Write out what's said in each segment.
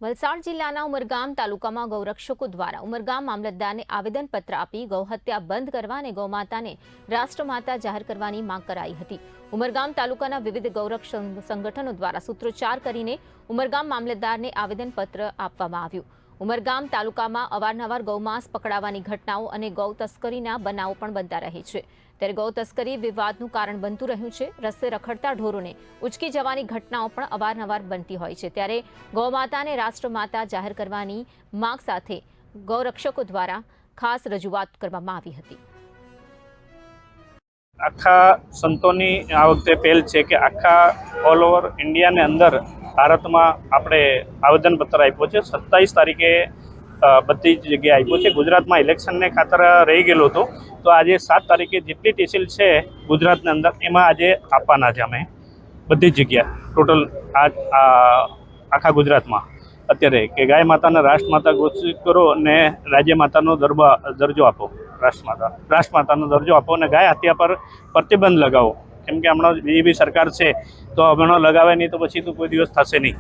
વલસાડ જિલ્લાના ઉમરગામ તાલુકામાં ગૌરક્ષકો દ્વારા ઉમરગામ મામલતદારને આવેદનપત્ર આપી ગૌહત્યા બંધ કરવા અને ગૌમાતાને રાષ્ટ્રમાતા જાહેર કરવાની માંગ કરાઈ હતી। ઉમરગામ તાલુકાના વિવિધ ગૌરક્ષક સંગઠનો દ્વારા સૂત્રોચ્ચાર કરીને ઉમરગામ મામલતદારને આવેદનપત્ર આપવામાં આવ્યું। ઉમરગામ તાલુકામાં અવારનવાર ગૌમાંસ પકડાવાની ઘટનાઓ અને ગૌ તસ્કરીના બનાવો પણ બનતા રહે છે। ત્યારે ગૌ તસ્કરી વિવાદનું કારણ બનતું રહ્યું છે। રસ્તે રખડતા ઢોરોને ઉચકી જવાની ઘટનાઓ પણ અવારનવાર બનતી હોય છે। ત્યારે ગૌમાતાને રાષ્ટ્રમાતા જાહેર કરવાની માંગ સાથે ગૌરક્ષકો દ્વારા ખાસ રજૂઆત કરવામાં આવી હતી। આખા સંતોની આ વખતે પહેલ છે કે આખા ઓલ ઓવર ઇન્ડિયાને અંદર ભારતમાં આપણે આવેદનપત્ર આપ્યો છે। 27 તારીખે બધી જ જગ્યાએ આપ્યો છે। ગુજરાતમાં ઇલેક્શનને ખાતર રહી ગયેલું હતું, તો આજે 7 તારીખે જેટલી તહેસીલ છે ગુજરાતની અંદર એમાં આજે આપવાના છે અમે બધી જ જગ્યા ટોટલ આખા ગુજરાતમાં અત્યારે કે ગાય માતાને રાષ્ટ્રમાતા ઘોષિત કરો અને રાજ્ય માતાનો દરજ્જો આપો, રાષ્ટ્રમાતાનો દરજ્જો આપો અને ગાય હત્યા પર પ્રતિબંધ લગાવો। કેમ કે હમણાં બીજેપી સરકાર છે તો હમણાં લગાવે નહીં તો પછી તો કોઈ દિવસ થશે નહીં।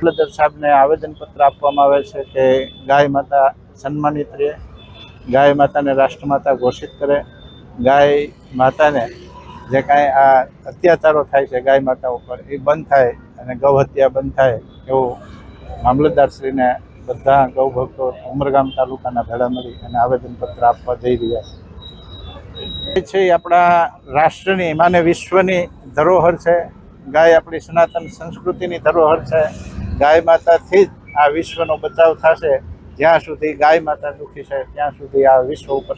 મામલતદાર સાહેબને આવેદનપત્ર આપવામાં આવે છે કે ગાય માતા સન્માનિત રહે, ગાય માતાને રાષ્ટ્રમાતા ઘોષિત કરે, ગાય માતાને જે કાંઈ આ અત્યાચારો થાય છે ગાય માતા ઉપર એ બંધ થાય અને ગૌ હત્યા બંધ થાય એવું મામલતદારશ્રીને બધા ગૌ ભક્તો ઉમરગામ તાલુકાના ભેળા મળી અને આવેદનપત્ર આપવા જઈ રહ્યા છે। એ આપણા રાષ્ટ્રની માને વિશ્વની ધરોહર છે। ગાય આપણી સનાતન સંસ્કૃતિની ધરોહર છે। ગાય માતાથી જ આ વિશ્વનો બચાવ થશે। જ્યાં સુધી ગાય માતા દુઃખી છે ત્યાં સુધી આ વિશ્વ ઉપર